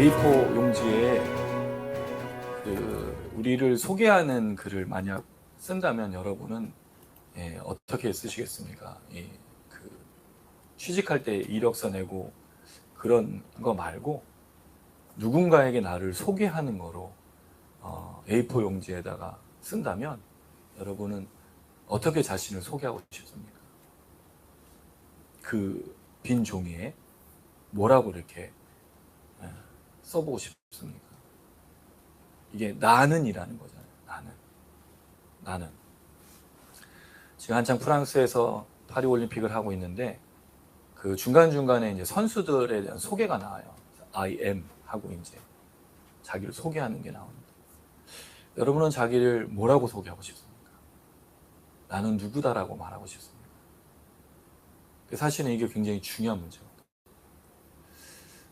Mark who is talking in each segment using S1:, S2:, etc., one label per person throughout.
S1: A4 용지에 우리를 소개하는 글을 만약 쓴다면 여러분은 어떻게 쓰시겠습니까? 취직할 때 이력서 내고 그런 거 말고 누군가에게 나를 소개하는 거로 A4 용지에다가 쓴다면 여러분은 어떻게 자신을 소개하고 싶습니까? 그 빈 종이에 뭐라고 이렇게 써보고 싶습니까? 이게 나는이라는 거잖아요. 나는. 지금 한창 프랑스에서 파리 올림픽을 하고 있는데 그 중간중간에 이제 선수들에 대한 소개가 나와요. I am 하고 이제 자기를 소개하는 게 나옵니다. 여러분은 자기를 뭐라고 소개하고 싶습니까? 나는 누구다라고 말하고 싶습니까? 사실은 이게 굉장히 중요한 문제입니다.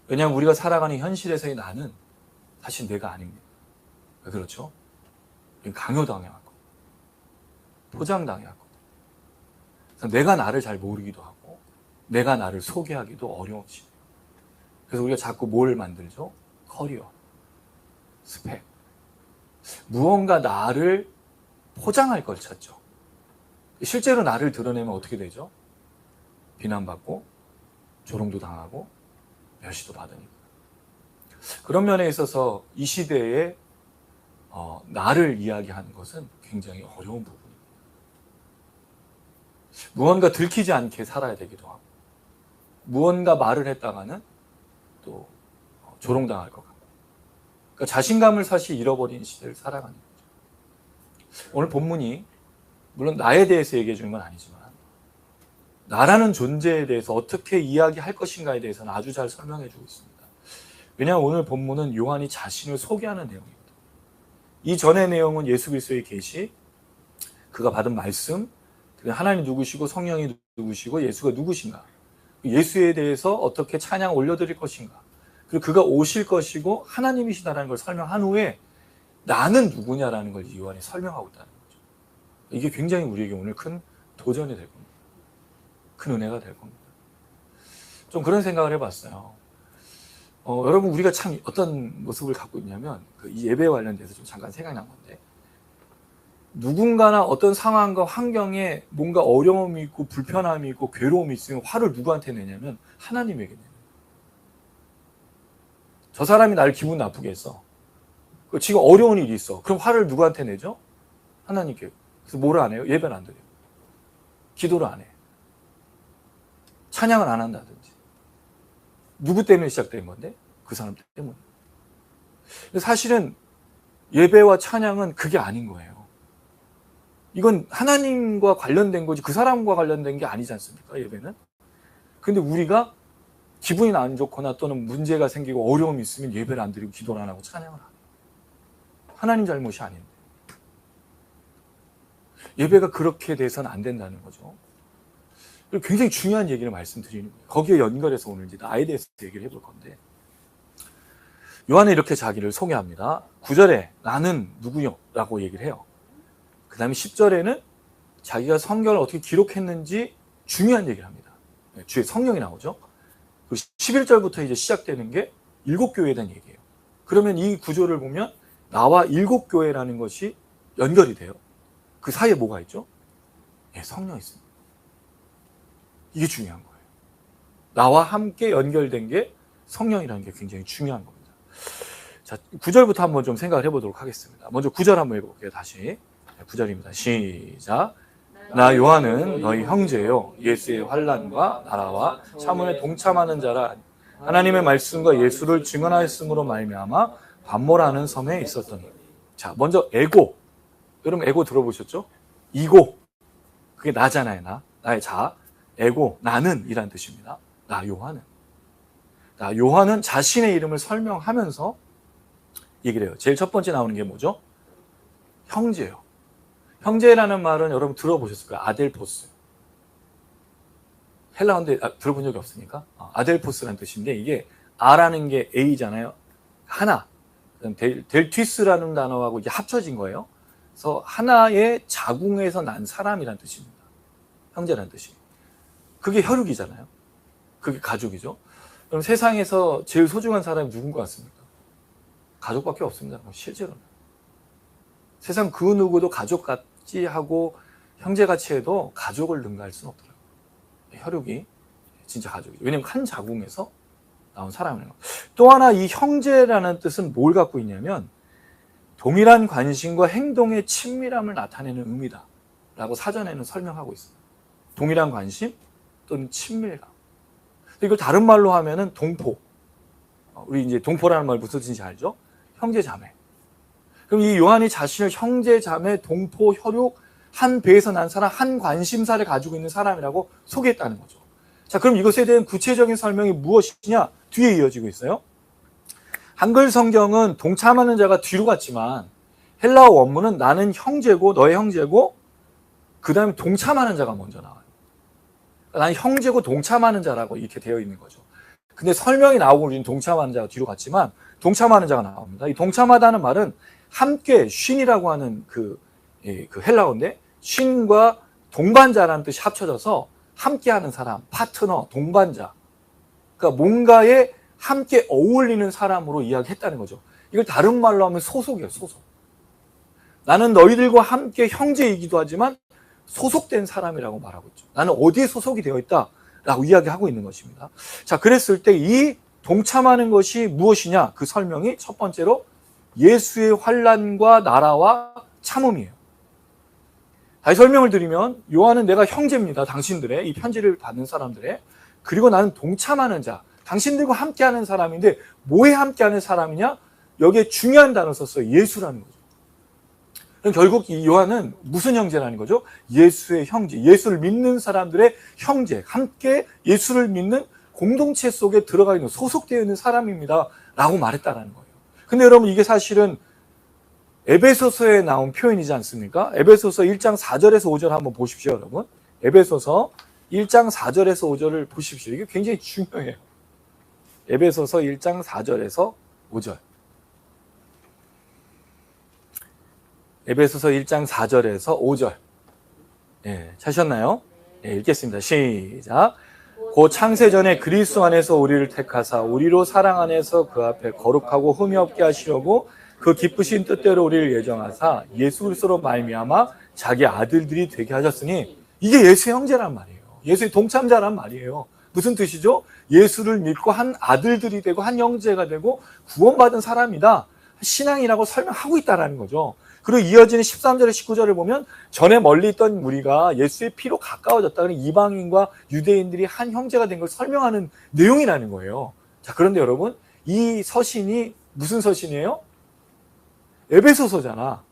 S1: 왜냐하면 우리가 살아가는 현실에서의 나는 사실 내가 아닙니다. 왜 그렇죠? 강요당해왔고 포장당해왔고 내가 나를 잘 모르기도 하고 내가 나를 소개하기도 어려워지고 그래서 우리가 자꾸 뭘 만들죠? 커리어, 스펙 무언가 나를 포장할 걸 찾죠. 실제로 나를 드러내면 어떻게 되죠? 비난받고 조롱도 당하고 멸시도 받으니까. 그런 면에 있어서 이 시대에 나를 이야기하는 것은 굉장히 어려운 부분입니다. 무언가 들키지 않게 살아야 되기도 하고 무언가 말을 했다가는 또 조롱당할 것 같고 그러니까 자신감을 사실 잃어버린 시대를 살아가는 거죠. 오늘 본문이 물론 나에 대해서 얘기해 주는 건 아니지만 나라는 존재에 대해서 어떻게 이야기할 것인가에 대해서는 아주 잘 설명해 주고 있습니다. 왜냐하면 오늘 본문은 요한이 자신을 소개하는 내용입니다. 이전의 내용은 예수 그리스도의 계시, 그가 받은 말씀, 하나님 누구시고 성령이 누구시고 예수가 누구신가, 예수에 대해서 어떻게 찬양 올려드릴 것인가, 그리고 그가 오실 것이고 하나님이시다라는 걸 설명한 후에 나는 누구냐라는 걸 요한이 설명하고 있다는 거죠. 이게 굉장히 우리에게 오늘 큰 도전이 될 겁니다. 큰 은혜가 될 겁니다. 좀 그런 생각을 해봤어요. 여러분 우리가 참 어떤 모습을 갖고 있냐면 이 예배 관련돼서 좀 잠깐 생각난 건데 누군가나 어떤 상황과 환경에 뭔가 어려움이 있고 불편함이 있고 괴로움이 있으면 화를 누구한테 내냐면 하나님에게 내요. 저 사람이 나를 기분 나쁘게 했어. 지금 어려운 일이 있어. 그럼 화를 누구한테 내죠? 하나님께. 그래서 뭐를 안 해요? 예배를 안 드려요. 기도를 안 해. 찬양을 안 한다든지. 누구 때문에 시작된 건데? 그 사람 때문에. 사실은 예배와 찬양은 그게 아닌 거예요. 이건 하나님과 관련된 거지 그 사람과 관련된 게 아니지 않습니까? 예배는. 근데 우리가 기분이 안 좋거나 또는 문제가 생기고 어려움이 있으면 예배를 안 드리고 기도를 안 하고 찬양을 안 해요. 하나님 잘못이 아닌데. 예배가 그렇게 돼서는 안 된다는 거죠. 굉장히 중요한 얘기를 말씀드리는 거예요. 거기에 연결해서 오늘 이제 나에 대해서 얘기를 해볼 건데 요한은 이렇게 자기를 소개합니다. 9절에 나는 누구요? 라고 얘기를 해요. 그 다음에 10절에는 자기가 성경을 어떻게 기록했는지 중요한 얘기를 합니다. 주에 성령이 나오죠. 그리고 11절부터 이제 시작되는 게 7교회에 대한 얘기예요. 그러면 이 구조를 보면 나와 7교회라는 것이 연결이 돼요. 그 사이에 뭐가 있죠? 성령이 있습니다. 이게 중요한 거예요. 나와 함께 연결된 게 성령이라는 게 굉장히 중요한 겁니다. 자, 9절부터 한번 좀 생각을 해보도록 하겠습니다. 먼저 9절 한번 읽어볼게요. 다시. 9절입니다. 시작. 나 요한은 너희 형제요 예수의 환난과 나라와 참음에 동참하는 자라 하나님의 말씀과 예수를 증언하였으므로 말미암아 반모라는 섬에 있었더니. 자, 먼저 에고. 여러분 에고 들어보셨죠? 이고. 그게 나잖아요. 나의 자. 에고, 나는 이란 뜻입니다. 나 요한은 자신의 이름을 설명하면서 얘기를 해요. 제일 첫 번째 나오는 게 뭐죠? 형제예요. 형제라는 말은 여러분 들어보셨을 거예요. 아델포스. 헬라어인데 들어본 적이 없으니까 아델포스라는 뜻인데 이게 아라는 게 A잖아요. 하나. 델튀스라는 단어하고 이게 합쳐진 거예요. 그래서 하나의 자궁에서 난 사람이란 뜻입니다. 형제라는 뜻이. 그게 혈육이잖아요. 그게 가족이죠. 그럼 세상에서 제일 소중한 사람이 누군 것 같습니까? 가족밖에 없습니다. 실제로는. 세상 그 누구도 가족같이 하고 형제같이 해도 가족을 능가할 수는 없더라고요. 혈육이 진짜 가족이죠. 왜냐하면 한 자궁에서 나온 사람이에요. 또 하나 이 형제라는 뜻은 뭘 갖고 있냐면 동일한 관심과 행동의 친밀함을 나타내는 의미다 라고 사전에는 설명하고 있어요. 동일한 관심 또는 친밀감. 이걸 다른 말로 하면은 동포. 우리 이제 동포라는 말 무슨 뜻인지 알죠? 형제 자매. 그럼 이 요한이 자신을 형제 자매 동포 혈육 한 배에서 난 사람 한 관심사를 가지고 있는 사람이라고 소개했다는 거죠. 자, 그럼 이것에 대한 구체적인 설명이 무엇이냐? 뒤에 이어지고 있어요. 한글 성경은 동참하는 자가 뒤로 갔지만 헬라어 원문은 나는 형제고 너의 형제고 그 다음에 동참하는 자가 먼저 나와요. 나는 형제고 동참하는 자라고 이렇게 되어 있는 거죠. 근데 설명이 나오고 우리는 동참하는 자가 뒤로 갔지만 동참하는 자가 나옵니다. 이 동참하다는 말은 함께 쉰이라고 하는 그 헬라어인데 쉰과 동반자라는 뜻이 합쳐져서 함께하는 사람, 파트너, 동반자. 그러니까 뭔가에 함께 어울리는 사람으로 이야기했다는 거죠. 이걸 다른 말로 하면 소속이에요, 소속. 나는 너희들과 함께 형제이기도 하지만 소속된 사람이라고 말하고 있죠. 나는 어디에 소속이 되어 있다라고 이야기하고 있는 것입니다. 자, 그랬을 때 이 동참하는 것이 무엇이냐? 그 설명이 첫 번째로 예수의 환난과 나라와 참음이에요. 다시 설명을 드리면 요한은 내가 형제입니다. 당신들의 이 편지를 받는 사람들의. 그리고 나는 동참하는 자. 당신들과 함께하는 사람인데 뭐에 함께하는 사람이냐? 여기에 중요한 단어 썼어요. 예수라는 거죠. 그럼 결국 이 요한은 무슨 형제라는 거죠? 예수의 형제. 예수를 믿는 사람들의 형제. 함께 예수를 믿는 공동체 속에 들어가 있는 소속되어 있는 사람입니다. 라고 말했다라는 거예요. 근데 여러분 이게 사실은 에베소서에 나온 표현이지 않습니까? 에베소서 1장 4절에서 5절 한번 보십시오, 여러분. 에베소서 1장 4절에서 5절을 보십시오. 이게 굉장히 중요해요. 에베소서 1장 4절에서 5절. 에베소서 1장 4절에서 5절. 예, 찾으셨나요? 예, 읽겠습니다. 시작. 곧 창세전에 그리스도 안에서 우리를 택하사 우리로 사랑 안에서 그 앞에 거룩하고 흠이 없게 하시려고 그 기쁘신 뜻대로 우리를 예정하사 예수 그리스도로 말미암아 자기 아들들이 되게 하셨으니 이게 예수의 형제란 말이에요. 예수의 동참자란 말이에요. 무슨 뜻이죠? 예수를 믿고 한 아들들이 되고 한 형제가 되고 구원받은 사람이다. 신앙이라고 설명하고 있다는 거죠. 그리고 이어지는 13절에 19절을 보면 전에 멀리 있던 무리가 예수의 피로 가까워졌다. 그러니 이방인과 유대인들이 한 형제가 된 걸 설명하는 내용이라는 거예요. 자, 그런데 여러분 이 서신이 무슨 서신이에요? 에베소서잖아.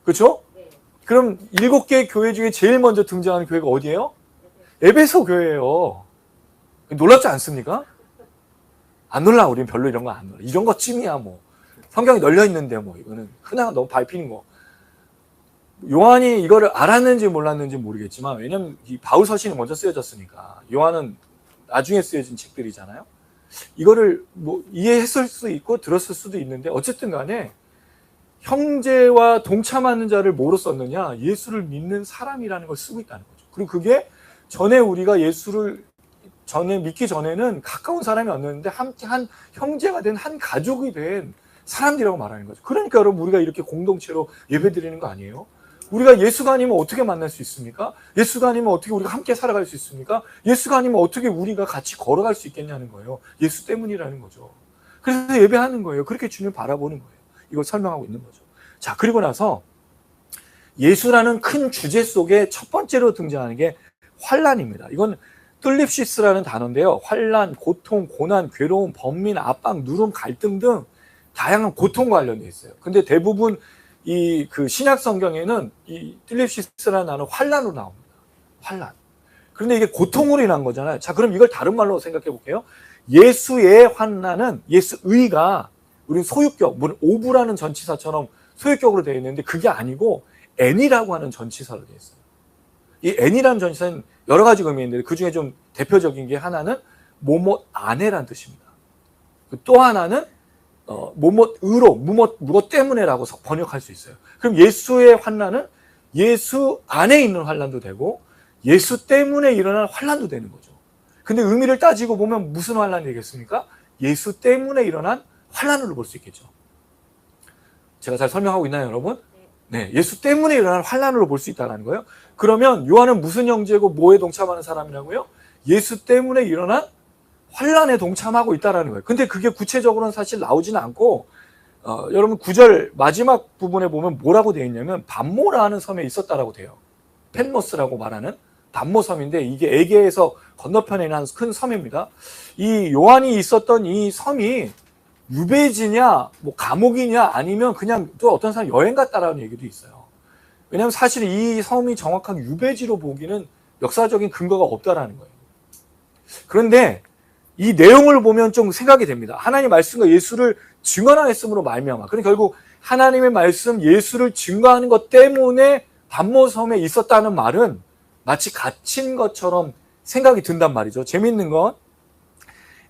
S1: 그렇죠? 네. 그럼 7개 교회 중에 제일 먼저 등장하는 교회가 어디예요? 에베소 교회예요. 놀랍지 않습니까? 안 놀라. 우리는 별로 이런 거 안 놀라. 이런 거 찜이야 뭐. 성경이 널려 있는데 뭐 이거는 흔한 너무 밟히는 거. 요한이 이거를 알았는지 몰랐는지 모르겠지만 왜냐면 이 바울 서신이 먼저 쓰여졌으니까 요한은 나중에 쓰여진 책들이잖아요. 이거를 뭐 이해했을 수도 있고 들었을 수도 있는데 어쨌든 간에 형제와 동참하는 자를 뭐로 썼느냐? 예수를 믿는 사람이라는 걸 쓰고 있다는 거죠. 그리고 그게 전에 우리가 예수를 믿기 전에는 가까운 사람이었는데 함께 한 형제가 된 한 가족이 된 사람들이라고 말하는 거죠. 그러니까 여러분 우리가 이렇게 공동체로 예배드리는 거 아니에요? 우리가 예수가 아니면 어떻게 만날 수 있습니까? 예수가 아니면 어떻게 우리가 함께 살아갈 수 있습니까? 예수가 아니면 어떻게 우리가 같이 걸어갈 수 있겠냐는 거예요. 예수 때문이라는 거죠. 그래서 예배하는 거예요. 그렇게 주님을 바라보는 거예요. 이걸 설명하고 있는 거죠. 자, 그리고 나서 예수라는 큰 주제 속에 첫 번째로 등장하는 게 환난입니다. 이건 뜰립시스라는 단어인데요. 환난, 고통, 고난, 괴로움, 번민, 압박, 누름, 갈등 등 다양한 고통과 관련되어 있어요. 근데 대부분 이 그 신약 성경에는 이 뜰립시스라는 단어 환난으로 나옵니다. 환난. 그런데 이게 고통으로 인한 거잖아요. 자, 그럼 이걸 다른 말로 생각해 볼게요. 예수의 환난은 예수의가 우리는 소유격, 물론 오브라는 전치사처럼 소유격으로 되어 있는데 그게 아니고 n이라고 하는 전치사로 되어 있어요. 이 n이라는 전치사는 여러 가지 의미가 있는데 그 중에 좀 대표적인 게 하나는 뭐뭐 안에라는 뜻입니다. 또 하나는 뭐뭐으로 무엇 때문에라고 번역할 수 있어요. 그럼 예수의 환난은 예수 안에 있는 환난도 되고 예수 때문에 일어난 환난도 되는 거죠. 근데 의미를 따지고 보면 무슨 환난이 되겠습니까? 예수 때문에 일어난 환난으로 볼 수 있겠죠. 제가 잘 설명하고 있나요, 여러분? 네, 예수 때문에 일어난 환난으로 볼 수 있다는 거예요. 그러면 요한은 무슨 형제고 뭐에 동참하는 사람이라고요? 예수 때문에 일어난 환난에 동참하고 있다는 거예요. 근데 그게 구체적으로는 사실 나오지는 않고 여러분 9절 마지막 부분에 보면 뭐라고 되어 있냐면 반모라는 섬에 있었다라고 돼요. 펜모스라고 말하는 반모섬인데 이게 에게에서 건너편에 있는 큰 섬입니다. 이 요한이 있었던 이 섬이 유배지냐 뭐 감옥이냐 아니면 그냥 또 어떤 사람 여행 갔다라는 얘기도 있어요. 왜냐하면 사실 이 섬이 정확한 유배지로 보기는 역사적인 근거가 없다라는 거예요. 그런데 이 내용을 보면 좀 생각이 됩니다. 하나님 말씀과 예수를 증언하였음으로 말미암아. 그러니까 결국 하나님의 말씀 예수를 증거하는 것 때문에 반모섬에 있었다는 말은 마치 갇힌 것처럼 생각이 든단 말이죠. 재밌는 건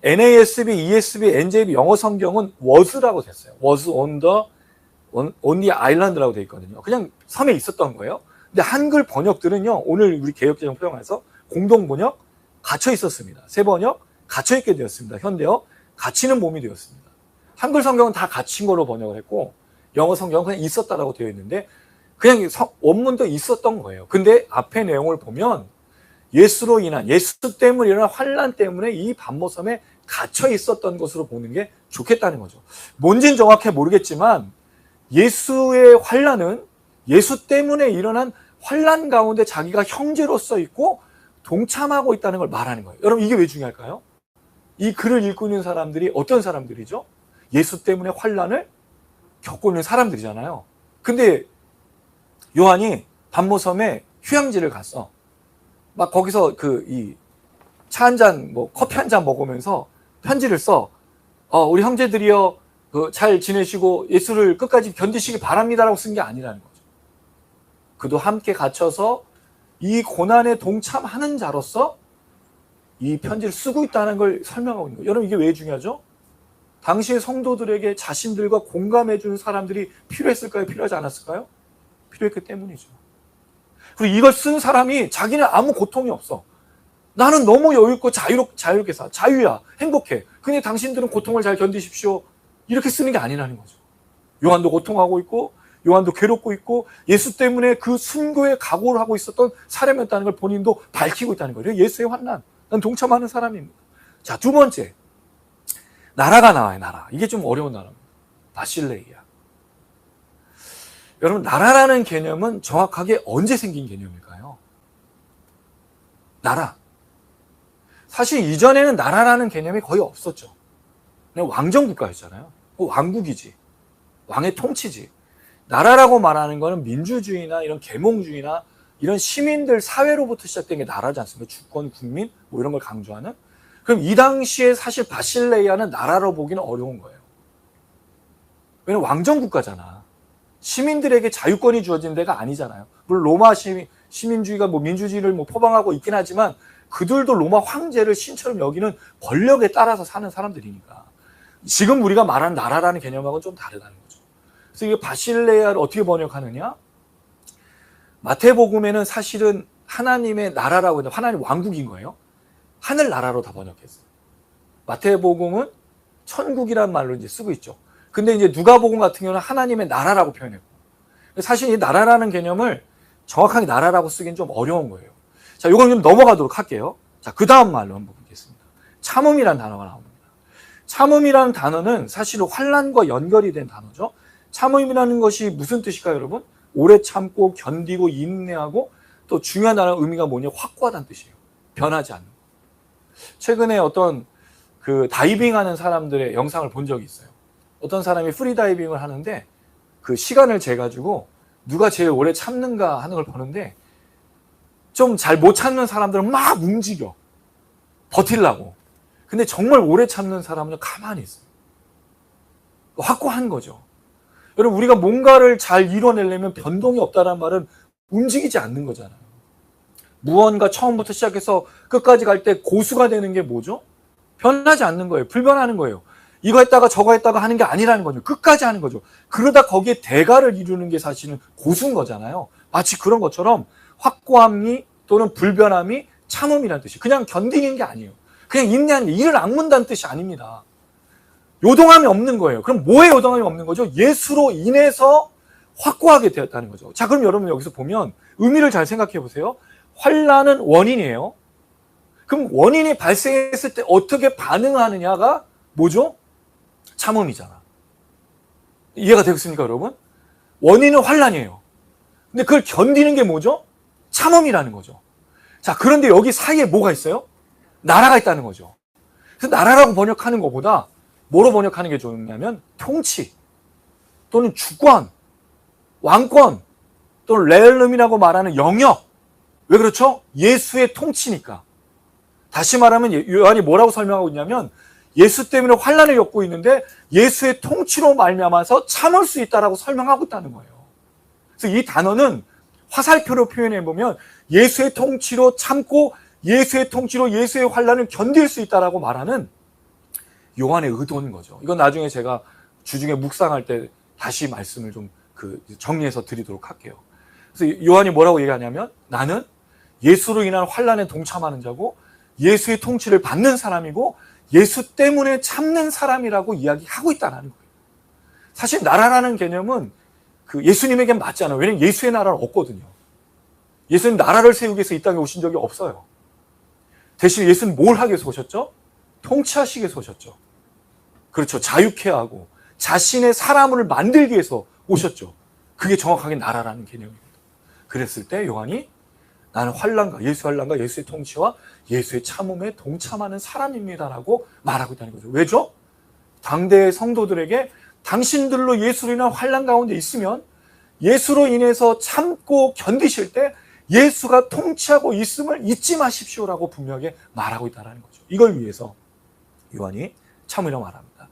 S1: NASB, ESB, NJB 영어 성경은 was라고 됐어요. was on the island라고 되어 있거든요. 그냥 섬에 있었던 거예요. 근데 한글 번역들은요. 오늘 우리 개역개정 표현해서 공동 번역 갇혀 있었습니다. 새 번역 갇혀 있게 되었습니다. 현대어 갇히는 몸이 되었습니다. 한글 성경은 다 갇힌 걸로 번역을 했고 영어 성경은 그냥 있었다라고 되어 있는데 그냥 원문도 있었던 거예요. 근데 앞에 내용을 보면 예수로 인한 예수 때문에 일어난 환난 때문에 이 반모섬에 갇혀 있었던 것으로 보는 게 좋겠다는 거죠. 뭔지는 정확히 모르겠지만 예수의 환난은 예수 때문에 일어난 환난 가운데 자기가 형제로서 있고 동참하고 있다는 걸 말하는 거예요. 여러분 이게 왜 중요할까요? 이 글을 읽고 있는 사람들이 어떤 사람들이죠? 예수 때문에 환난을 겪고 있는 사람들이잖아요. 근데 요한이 반모섬에 휴양지를 갔어. 막 거기서 차 한 잔, 커피 한 잔 먹으면서 편지를 써. 우리 형제들이여, 잘 지내시고 예수를 끝까지 견디시기 바랍니다라고 쓴 게 아니라는 거죠. 그도 함께 갇혀서 이 고난에 동참하는 자로서 이 편지를 쓰고 있다는 걸 설명하고 있는 거예요. 여러분 이게 왜 중요하죠? 당시의 성도들에게 자신들과 공감해 주는 사람들이 필요했을까요? 필요하지 않았을까요? 필요했기 때문이죠. 그리고 이걸 쓴 사람이 자기는 아무 고통이 없어. 나는 너무 여유있고 자유롭게 살아. 자유야. 행복해. 근데 당신들은 고통을 잘 견디십시오. 이렇게 쓰는 게 아니라는 거죠. 요한도 고통하고 있고 요한도 괴롭고 있고 예수 때문에 그 순교에 각오를 하고 있었던 사람이었다는 걸 본인도 밝히고 있다는 거예요. 예수의 환난. 난 동참하는 사람입니다. 자, 두 번째. 나라가 나와요. 나라. 이게 좀 어려운 나라입니다. 바실레이아. 여러분 나라라는 개념은 정확하게 언제 생긴 개념일까요? 나라. 사실 이전에는 나라라는 개념이 거의 없었죠. 그냥 왕정국가였잖아요. 왕국이지. 왕의 통치지. 나라라고 말하는 거는 민주주의나 이런 계몽주의나 이런 시민들 사회로부터 시작된 게 나라지 않습니까? 주권, 국민 뭐 이런 걸 강조하는. 그럼 이 당시에 사실 바실레이아는 나라로 보기는 어려운 거예요. 왜냐면 왕정국가잖아. 시민들에게 자유권이 주어진 데가 아니잖아요. 물론 로마 시민주의가 민주주의를 포방하고 있긴 하지만 그들도 로마 황제를 신처럼 여기는 권력에 따라서 사는 사람들이니까. 지금 우리가 말하는 나라라는 개념하고는 좀 다르다는 거죠. 그래서 이게 바실레아를 어떻게 번역하느냐? 마태복음에는 사실은 하나님의 나라라고 했는데 하나님 왕국인 거예요. 하늘나라로 다 번역했어요. 마태복음은 천국이라는 말로 이제 쓰고 있죠. 근데 이제 누가복음 같은 경우는 하나님의 나라라고 표현했고. 사실 이 나라라는 개념을 정확하게 나라라고 쓰기는 좀 어려운 거예요. 자, 이건 좀 넘어가도록 할게요. 자, 그 다음 말로 한번 보겠습니다. 참음이라는 단어가 나옵니다. 참음이라는 단어는 사실 환난과 연결이 된 단어죠. 참음이라는 것이 무슨 뜻일까요, 여러분? 오래 참고 견디고 인내하고 또 중요한 단어 의미가 뭐냐? 확고하다는 뜻이에요. 변하지 않는 거. 최근에 어떤 다이빙 하는 사람들의 영상을 본 적이 있어요. 어떤 사람이 프리다이빙을 하는데 그 시간을 재가지고 누가 제일 오래 참는가 하는 걸 보는데 좀 잘 못 참는 사람들은 막 움직여. 버틸라고. 근데 정말 오래 참는 사람은 가만히 있어요. 확고한 거죠. 여러분 우리가 뭔가를 잘 이뤄내려면 변동이 없다는 말은 움직이지 않는 거잖아요. 무언가 처음부터 시작해서 끝까지 갈 때 고수가 되는 게 뭐죠? 변하지 않는 거예요. 불변하는 거예요. 이거 했다가 저거 했다가 하는 게 아니라는 거죠. 끝까지 하는 거죠. 그러다 거기에 대가를 이루는 게 사실은 고수인 거잖아요. 마치 그런 것처럼 확고함이 또는 불변함이 참음이라는 뜻이에요. 그냥 견디는 게 아니에요. 그냥 인내하는 게 이를 악문다는 뜻이 아닙니다. 요동함이 없는 거예요. 그럼 뭐에 요동함이 없는 거죠? 예수로 인해서 확고하게 되었다는 거죠. 자, 그럼 여러분 여기서 보면 의미를 잘 생각해 보세요. 환난은 원인이에요. 그럼 원인이 발생했을 때 어떻게 반응하느냐가 뭐죠? 참음이잖아. 이해가 되겠습니까, 여러분? 원인은 환난이에요. 근데 그걸 견디는 게 뭐죠? 참음이라는 거죠. 자, 그런데 여기 사이에 뭐가 있어요? 나라가 있다는 거죠. 그래서 나라라고 번역하는 것보다 뭐로 번역하는 게 좋냐면 통치 또는 주권, 왕권 또는 레얼름이라고 말하는 영역. 왜 그렇죠? 예수의 통치니까. 다시 말하면 요한이 뭐라고 설명하고 있냐면 예수 때문에 환난을 겪고 있는데 예수의 통치로 말미암아서 참을 수 있다라고 설명하고 있다는 거예요. 그래서 이 단어는 화살표로 표현해 보면 예수의 통치로 참고 예수의 통치로 예수의 환난을 견딜 수 있다라고 말하는 요한의 의도인 거죠. 이건 나중에 제가 주중에 묵상할 때 다시 말씀을 좀 정리해서 드리도록 할게요. 그래서 요한이 뭐라고 얘기하냐면 나는 예수로 인한 환난에 동참하는 자고 예수의 통치를 받는 사람이고 예수 때문에 참는 사람이라고 이야기하고 있다는 거예요. 사실 나라라는 개념은 예수님에겐 맞지 않아요. 왜냐하면 예수의 나라는 없거든요. 예수님 나라를 세우기 위해서 이 땅에 오신 적이 없어요. 대신 예수는 뭘 하기 위해서 오셨죠? 통치하시기 위해서 오셨죠. 그렇죠. 자유케 하고 자신의 사람을 만들기 위해서 오셨죠. 그게 정확하게 나라라는 개념입니다. 그랬을 때 요한이 나는 예수의 환난과 예수의 통치와 예수의 참음에 동참하는 사람입니다라고 말하고 있다는 거죠. 왜죠? 당대의 성도들에게 당신들로 예수로 인한 환난 가운데 있으면 예수로 인해서 참고 견디실 때 예수가 통치하고 있음을 잊지 마십시오라고 분명하게 말하고 있다는 거죠. 이걸 위해서 요한이 참으라고 말합니다.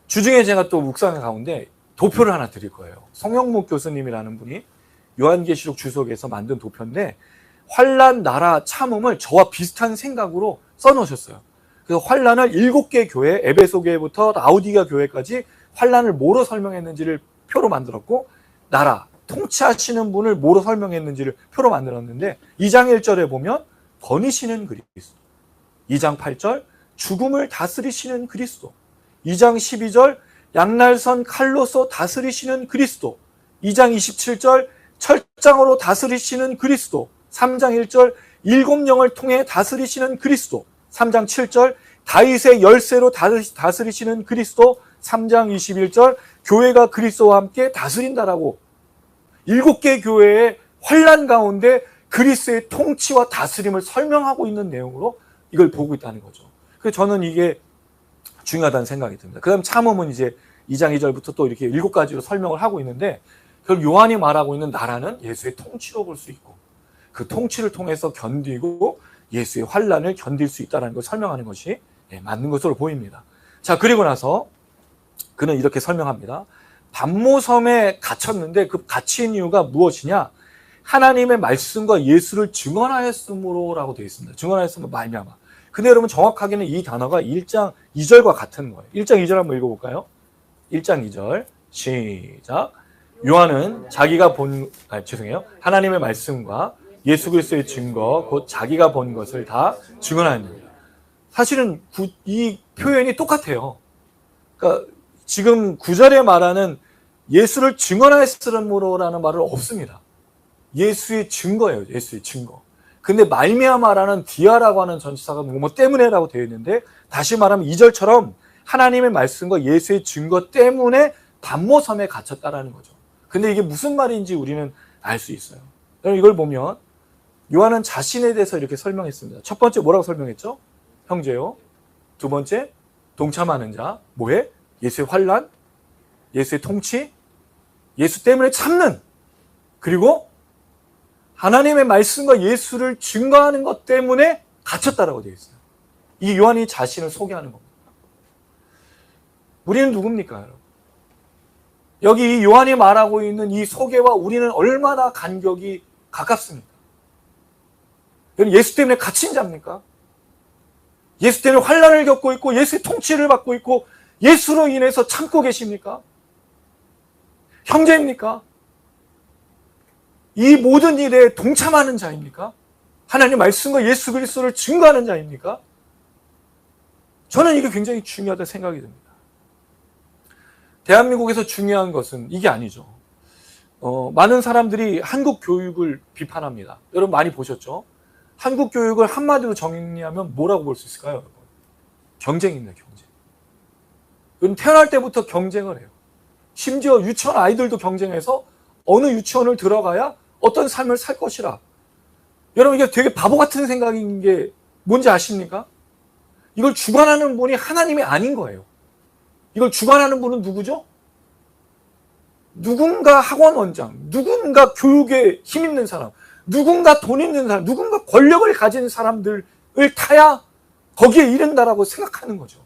S1: 주중에 제가 또 묵상 가운데 도표를 하나 드릴 거예요. 성영목 교수님이라는 분이 요한계시록 주석에서 만든 도표인데 환난, 나라, 참음을 저와 비슷한 생각으로 써놓으셨어요. 그래서 환난을 7개 교회, 에베소 교회부터 라우디가 교회까지 환난을 뭐로 설명했는지를 표로 만들었고 나라, 통치하시는 분을 뭐로 설명했는지를 표로 만들었는데 2장 1절에 보면 거니시는 그리스도, 2장 8절 죽음을 다스리시는 그리스도, 2장 12절 양날선 칼로서 다스리시는 그리스도, 2장 27절 철장으로 다스리시는 그리스도, 3장 1절 7영을 통해 다스리시는 그리스도, 3장 7절 다윗의 열쇠로 다스리시는 그리스도, 3장 21절 교회가 그리스도와 함께 다스린다라고 7개 교회의 환난 가운데 그리스도의 통치와 다스림을 설명하고 있는 내용으로 이걸 보고 있다는 거죠. 그래서 저는 이게 중요하다는 생각이 듭니다. 그 다음 참음은 이제 2장 2절부터 또 이렇게 7가지로 설명을 하고 있는데 그걸 요한이 말하고 있는 나라는 예수의 통치로 볼 수 있고 그 통치를 통해서 견디고 예수의 환난을 견딜 수 있다는 걸 설명하는 것이 맞는 것으로 보입니다. 자, 그리고 나서 그는 이렇게 설명합니다. 반모섬에 갇혔는데 그 갇힌 이유가 무엇이냐? 하나님의 말씀과 예수를 증언하였으므로라고 되어 있습니다. 증언하였으므로 말미암아. 근데 여러분 정확하게는 이 단어가 1장 2절과 같은 거예요. 1장 2절 한번 읽어볼까요? 1장 2절 시작. 요한은 하나님의 말씀과 예수 그리스도의 증거 곧 자기가 본 것을 다 증언하였느니라. 사실은 이 표현이 똑같아요. 그러니까 지금 9절에 말하는 예수를 증언하였으므로라는 말은 없습니다. 예수의 증거예요. 예수의 증거. 근데 말미암아라는 디아라고 하는 전치사가 뭐 때문에라고 되어 있는데 다시 말하면 2절처럼 하나님의 말씀과 예수의 증거 때문에 반모섬에 갇혔다라는 거죠. 근데 이게 무슨 말인지 우리는 알 수 있어요. 이걸 보면 요한은 자신에 대해서 이렇게 설명했습니다. 첫 번째 뭐라고 설명했죠? 형제요. 두 번째 동참하는 자. 뭐해? 예수의 환난, 예수의 통치, 예수 때문에 참는, 그리고 하나님의 말씀과 예수를 증거하는 것 때문에 갇혔다라고 되어 있어요. 이 요한이 자신을 소개하는 겁니다. 우리는 누굽니까, 여러분? 여기 이 요한이 말하고 있는 이 소개와 우리는 얼마나 간격이 가깝습니까? 여러분, 예수 때문에 갇힌 자입니까? 예수 때문에 환난을 겪고 있고 예수의 통치를 받고 있고 예수로 인해서 참고 계십니까? 형제입니까? 이 모든 일에 동참하는 자입니까? 하나님 말씀과 예수 그리스도를 증거하는 자입니까? 저는 이게 굉장히 중요하다 생각이 듭니다. 대한민국에서 중요한 것은 이게 아니죠. 많은 사람들이 한국 교육을 비판합니다. 여러분 많이 보셨죠? 한국 교육을 한마디로 정리하면 뭐라고 볼 수 있을까요, 여러분? 경쟁입니다, 경쟁. 여러분 태어날 때부터 경쟁을 해요. 심지어 유치원 아이들도 경쟁해서 어느 유치원을 들어가야 어떤 삶을 살 것이라. 여러분 이게 되게 바보 같은 생각인 게 뭔지 아십니까? 이걸 주관하는 분이 하나님이 아닌 거예요. 이걸 주관하는 분은 누구죠? 누군가 학원 원장, 누군가 교육에 힘 있는 사람, 누군가 돈 있는 사람, 누군가 권력을 가진 사람들을 타야 거기에 이른다라고 생각하는 거죠.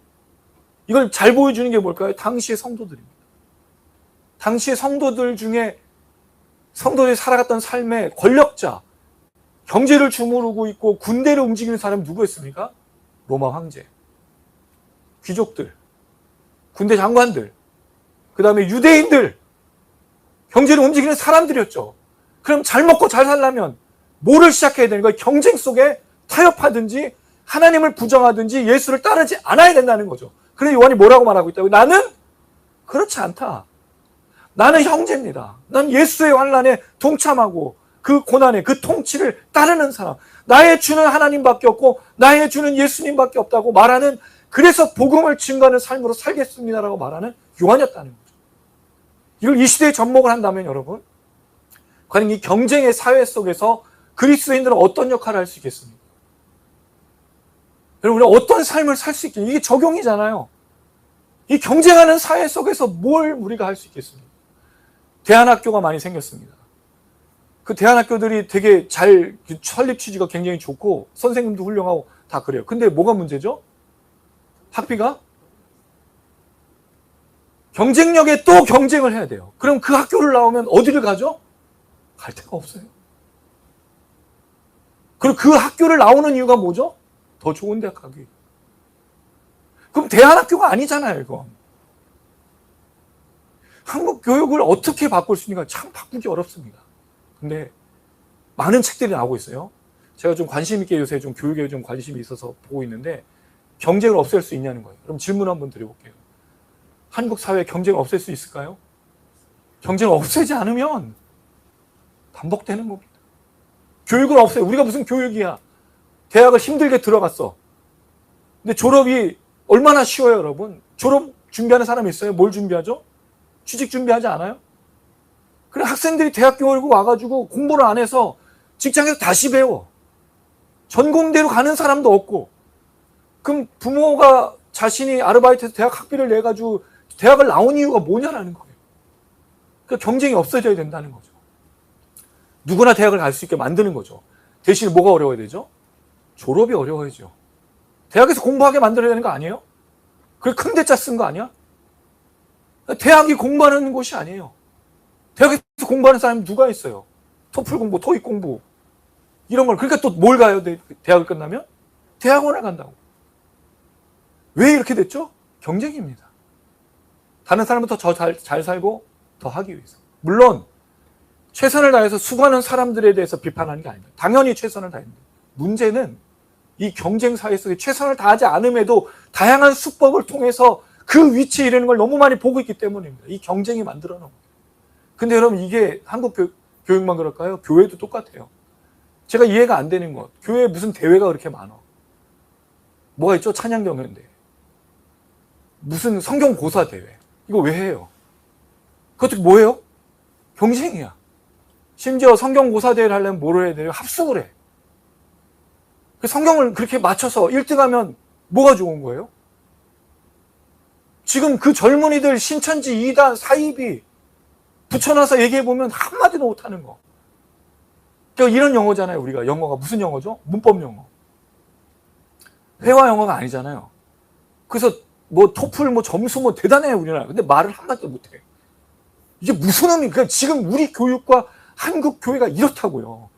S1: 이걸 잘 보여주는 게 뭘까요? 당시의 성도들입니다. 당시의 성도들 중에 성도들이 살아갔던 삶의 권력자, 경제를 주무르고 있고 군대를 움직이는 사람이 누구였습니까? 로마 황제, 귀족들, 군대 장관들, 그 다음에 유대인들, 경제를 움직이는 사람들이었죠. 그럼 잘 먹고 잘 살려면 뭐를 시작해야 되는 거예요? 경쟁 속에 타협하든지 하나님을 부정하든지 예수를 따르지 않아야 된다는 거죠. 그래서 요한이 뭐라고 말하고 있다고요? 나는 그렇지 않다. 나는 형제입니다. 난 예수의 환난에 동참하고 그 고난에 그 통치를 따르는 사람. 나의 주는 하나님밖에 없고 나의 주는 예수님밖에 없다고 말하는, 그래서 복음을 증거하는 삶으로 살겠습니다라고 말하는 요한이었다는 거죠. 이걸 이 시대에 접목을 한다면 여러분, 과연 이 경쟁의 사회 속에서 그리스도인들은 어떤 역할을 할 수 있겠습니까? 여러분 우리가 어떤 삶을 살 수 있겠습니까? 이게 적용이잖아요. 이 경쟁하는 사회 속에서 뭘 우리가 할 수 있겠습니까? 대안학교가 많이 생겼습니다. 그 대안학교들이 되게 잘 설립 취지가 굉장히 좋고 선생님도 훌륭하고 다 그래요. 근데 뭐가 문제죠? 학비가 경쟁력에 또 경쟁을 해야 돼요. 그럼 그 학교를 나오면 어디를 가죠? 갈 데가 없어요. 그리고 그 학교를 나오는 이유가 뭐죠? 더 좋은 대학 가기. 그럼 대안학교가 아니잖아요, 이거. 한국 교육을 어떻게 바꿀 수 있는가? 참 바꾸기 어렵습니다. 근데 많은 책들이 나오고 있어요. 제가 좀 관심 있게 요새 좀 교육에 좀 관심이 있어서 보고 있는데, 경쟁을 없앨 수 있냐는 거예요. 그럼 질문 한번 드려볼게요. 한국 사회 경쟁을 없앨 수 있을까요? 경쟁을 없애지 않으면 반복되는 겁니다. 교육을 없애요. 우리가 무슨 교육이야. 대학을 힘들게 들어갔어. 근데 졸업이 얼마나 쉬워요, 여러분? 졸업 준비하는 사람이 있어요? 뭘 준비하죠? 취직 준비하지 않아요? 그래, 학생들이 대학 교육을 와가지고 공부를 안 해서 직장에서 다시 배워. 전공대로 가는 사람도 없고. 그럼 부모가 자신이 아르바이트해서 대학 학비를 내가지고 대학을 나온 이유가 뭐냐라는 거예요. 그러니까 경쟁이 없어져야 된다는 거죠. 누구나 대학을 갈 수 있게 만드는 거죠. 대신 뭐가 어려워야 되죠? 졸업이 어려워야죠. 대학에서 공부하게 만들어야 되는 거 아니에요? 그래 큰 대자 쓴 거 아니야? 대학이 공부하는 곳이 아니에요. 대학에서 공부하는 사람이 누가 있어요? 토플 공부, 토익 공부 이런 걸. 그러니까 또 뭘 가요? 대학을 끝나면? 대학원을 간다고. 왜 이렇게 됐죠? 경쟁입니다. 다른 사람부터 더 잘 살고 더 하기 위해서. 물론 최선을 다해서 수고하는 사람들에 대해서 비판하는 게 아닙니다. 당연히 최선을 다했는데 문제는 이 경쟁 사회 속에 최선을 다하지 않음에도 다양한 수법을 통해서 그 위치에 이르는 걸 너무 많이 보고 있기 때문입니다. 이 경쟁이 만들어 놓은 거예요. 근데 여러분 이게 한국 교육만 그럴까요? 교회도 똑같아요. 제가 이해가 안 되는 것. 교회에 무슨 대회가 그렇게 많아. 뭐가 있죠? 찬양경연대. 무슨 성경고사 대회. 이거 왜 해요? 그것도 뭐예요? 경쟁이야. 심지어 성경고사 대회를 하려면 뭐를 해야 돼요? 합숙을 해. 성경을 그렇게 맞춰서 1등하면 뭐가 좋은 거예요? 지금 그 젊은이들 신천지 2단 사입이 붙여놔서 얘기해보면 한마디도 못하는 거. 그러니까 이런 영어잖아요. 우리가 영어가 무슨 영어죠? 문법 영어. 회화 영어가 아니잖아요. 그래서 뭐 토플 뭐 점수 뭐 대단해요 우리나라. 근데 말을 한마디도 못해. 이게 무슨 의미인가? 그러니까 지금 우리 교육과 한국 교회가 이렇다고요.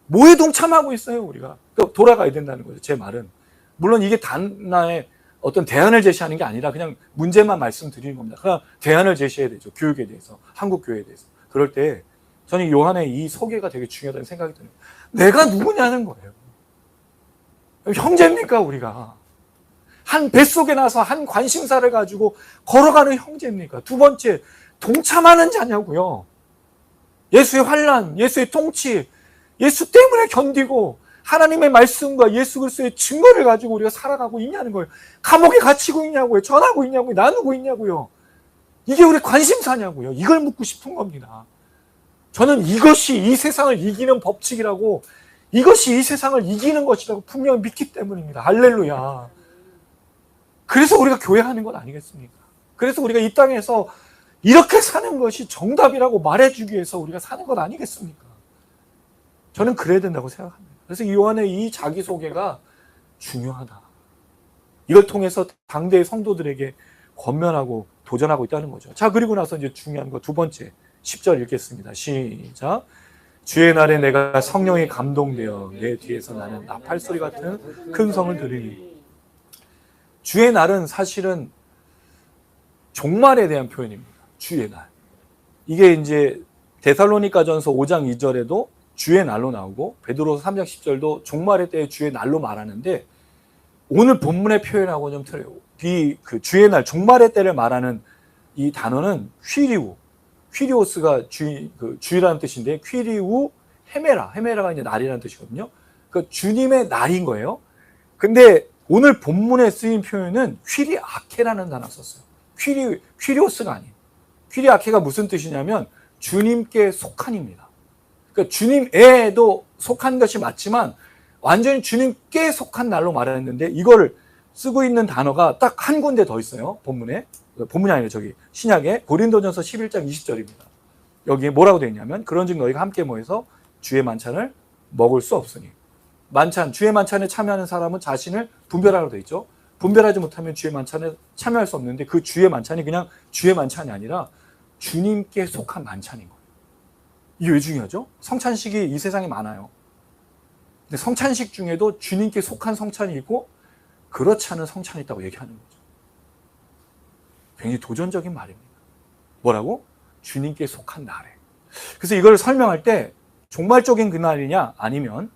S1: 뭐에 동참하고 있어요 우리가? 그러니까 돌아가야 된다는 거죠. 제 말은. 물론 이게 단나의 어떤 대안을 제시하는 게 아니라 그냥 문제만 말씀드리는 겁니다. 그냥 대안을 제시해야 되죠. 교육에 대해서, 한국 교회에 대해서. 그럴 때 저는 요한의 이 소개가 되게 중요하다는 생각이 드는 거예요. 내가 누구냐는 거예요. 형제입니까 우리가? 한 뱃속에 나서 한 관심사를 가지고 걸어가는 형제입니까? 두 번째, 동참하는 자냐고요. 예수의 환난, 예수의 통치, 예수 때문에 견디고 하나님의 말씀과 예수 그리스도의 증거를 가지고 우리가 살아가고 있냐는 거예요. 감옥에 갇히고 있냐고요. 전하고 있냐고요. 나누고 있냐고요. 이게 우리 관심사냐고요. 이걸 묻고 싶은 겁니다. 저는 이것이 이 세상을 이기는 법칙이라고, 이것이 이 세상을 이기는 것이라고 분명히 믿기 때문입니다. 할렐루야. 그래서 우리가 교회하는 것 아니겠습니까? 그래서 우리가 이 땅에서 이렇게 사는 것이 정답이라고 말해주기 위해서 우리가 사는 것 아니겠습니까? 저는 그래야 된다고 생각합니다. 그래서 요한의 이 자기소개가 중요하다. 이걸 통해서 당대의 성도들에게 권면하고 도전하고 있다는 거죠. 자, 그리고 나서 이제 중요한 거 두 번째 10절 읽겠습니다. 시작. 주의 날에 내가 성령에 감동되어 내 뒤에서 나는 나팔소리 같은 큰 성을 들으니. 주의 날은 사실은 종말에 대한 표현입니다. 주의 날. 이게 이제 데살로니가전서 5장 2절에도 주의 날로 나오고 베드로서 3장 10절도 종말의 때의 주의 날로 말하는데, 오늘 본문의 표현하고 좀 틀려요. 그 주의 날, 종말의 때를 말하는 이 단어는 퀴리우, 퀴리오스가 주의라는 뜻인데, 퀴리우 헤메라가 이제 날이라는 뜻이거든요. 그 주님의 날인 거예요. 근데 오늘 본문에 쓰인 표현은 퀴리아케라는 단어 썼어요. 퀴리오스가 아니에요. 퀴리아케가 무슨 뜻이냐면 주님께 속한입니다. 그러니까 주님에도 속한 것이 맞지만 완전히 주님께 속한 날로 말했는데, 이거를 쓰고 있는 단어가 딱 한 군데 더 있어요. 본문이 아니라 저기 신약에 고린도전서 11장 20절입니다. 여기에 뭐라고 되어 있냐면, 그런즉 너희가 함께 모여서 주의 만찬을 먹을 수 없으니. 주의 만찬에 참여하는 사람은 자신을 분별하라고 되어 있죠. 분별하지 못하면 주의 만찬에 참여할 수 없는데, 그 주의 만찬이 그냥 주의 만찬이 아니라 주님께 속한 만찬인 거예요. 이게 왜 중요하죠? 성찬식이 이 세상에 많아요. 근데 성찬식 중에도 주님께 속한 성찬이 있고 그렇지 않은 성찬이 있다고 얘기하는 거죠. 굉장히 도전적인 말입니다. 뭐라고? 주님께 속한 날에. 그래서 이걸 설명할 때 종말적인 그날이냐, 아니면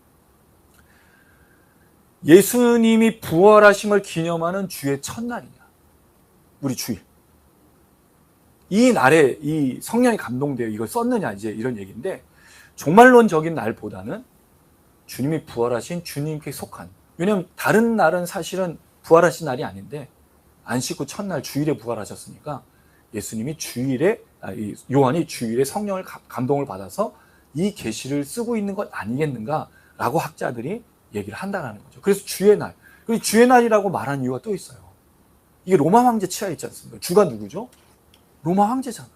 S1: 예수님이 부활하심을 기념하는 주의 첫날이냐, 우리 주일. 이 날에 이 성령이 감동되어 이걸 썼느냐, 이제 이런 얘기인데, 종말론적인 날보다는 주님이 부활하신 주님께 속한, 왜냐하면 다른 날은 사실은 부활하신 날이 아닌데 안식 후 첫날 주일에 부활하셨으니까 예수님이 요한이 주일에 성령을 감동을 받아서 이 계시를 쓰고 있는 것 아니겠는가라고 학자들이 얘기를 한다는 거죠. 그래서 주의 날, 그리고 주의 날이라고 말한 이유가 또 있어요. 이게 로마 황제 치하에 있지 않습니까? 주가 누구죠? 로마 황제잖아.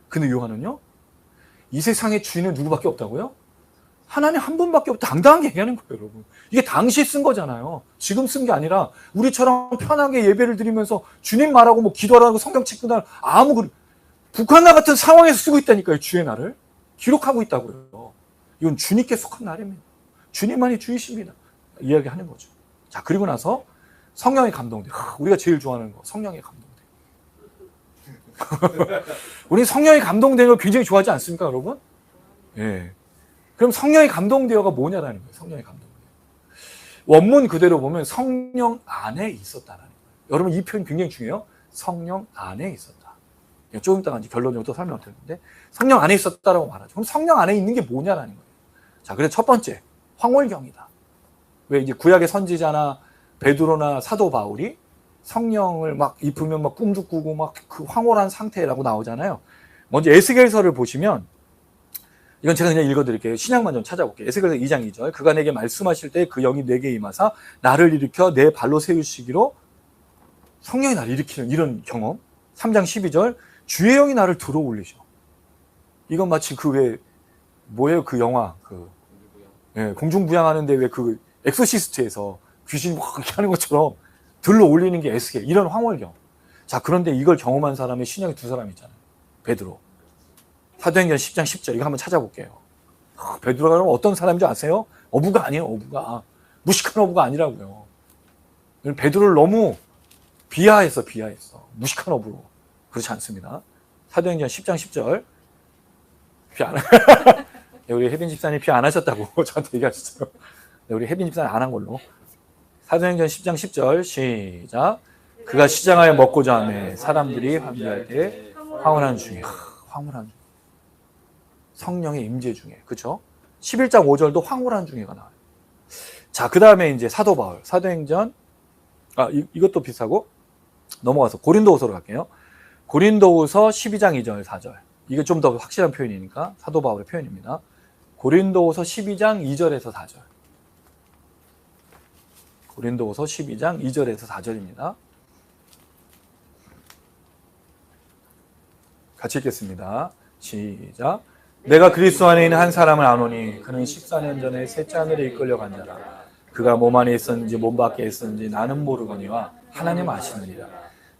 S1: 근데 요한은요, 이 세상의 주인은 누구밖에 없다고요? 하나님 한 분밖에 없다. 당당하게 얘기하는 거예요, 여러분. 이게 당시 쓴 거잖아요. 지금 쓴 게 아니라 우리처럼 편하게 예배를 드리면서 주님 말하고 뭐 기도하라고 성경 책도 북한날 같은 상황에서 쓰고 있다니까요. 주의 날을 기록하고 있다고요. 이건 주님께 속한 날입니다. 주님만이 주이십니다. 이야기하는 거죠. 자, 그리고 나서 성령의 감동돼. 우리가 제일 좋아하는 거, 성령의 감동돼. 우리 성령의 감동되는 걸 굉장히 좋아하지 않습니까, 여러분? 예. 그럼 성령의 감동되어가 뭐냐라는 거예요. 성령의 감동되어. 원문 그대로 보면 성령 안에 있었다라는 거예요. 여러분, 이 표현 굉장히 중요해요. 성령 안에 있었다. 조금 이따가 이제 결론적으로 또 설명을 드리는데, 성령 안에 있었다라고 말하죠. 그럼 성령 안에 있는 게 뭐냐라는 거예요. 자, 그래서 첫 번째, 황홀경이다. 왜 이제 구약의 선지자나 베드로나 사도 바울이 성령을 막 입으면 막 꿈도 꾸고 막 그 황홀한 상태라고 나오잖아요. 먼저 에스겔서를 보시면, 이건 제가 그냥 읽어드릴게요. 신약만 좀 찾아볼게요. 에스겔서 2장 2절. 그가 내게 말씀하실 때 그 영이 내게 임하사 나를 일으켜 내 발로 세우시기로, 성령이 나를 일으키는 이런 경험. 3장 12절. 주의 영이 나를 들어 올리셔. 이건 마치 뭐예요? 그 영화, 공중부양하는데 왜 그 엑소시스트에서 귀신이 막 이렇게 하는 것처럼 들러 올리는 게 에스겔. 이런 황홀경. 자, 그런데 이걸 경험한 사람이 신약에 두 사람이 있잖아요. 베드로. 사도행전 10장 10절. 이거 한번 찾아볼게요. 베드로가 어떤 사람인지 아세요? 어부가 아니에요, 어부가. 무식한 어부가 아니라고요. 베드로를 너무 비하했어. 무식한 어부로. 그렇지 않습니다. 사도행전 10장 10절. 우리 혜빈 집사님 비 안 하셨다고 저한테 얘기하셨어요. 우리 혜빈 집사님 안 한 걸로. 사도행전 10장 10절 시작. 그가 시장하여 먹고자 하매 사람들이 환기할 때 황홀한 중에 황홀한 중에 성령의 임재 중에 그렇죠? 11장 5절도 황홀한 중에가 나와요. 자, 그 다음에 이제 사도 바울 사도행전 이것도 비슷하고 넘어가서 고린도후서로 갈게요. 고린도후서 12장 2절 4절 이게 좀 더 확실한 표현이니까 사도 바울의 표현입니다. 고린도후서 12장 2절에서 4절 고린도후서 12장 2절에서 4절입니다. 같이 읽겠습니다. 시작. 내가 그리스도 안에 있는 한 사람을 아노니 그는 14년 전에 셋째 하늘에 이끌려간 자라. 그가 몸 안에 있었는지 몸 밖에 있었는지 나는 모르거니와 하나님 아시느니라.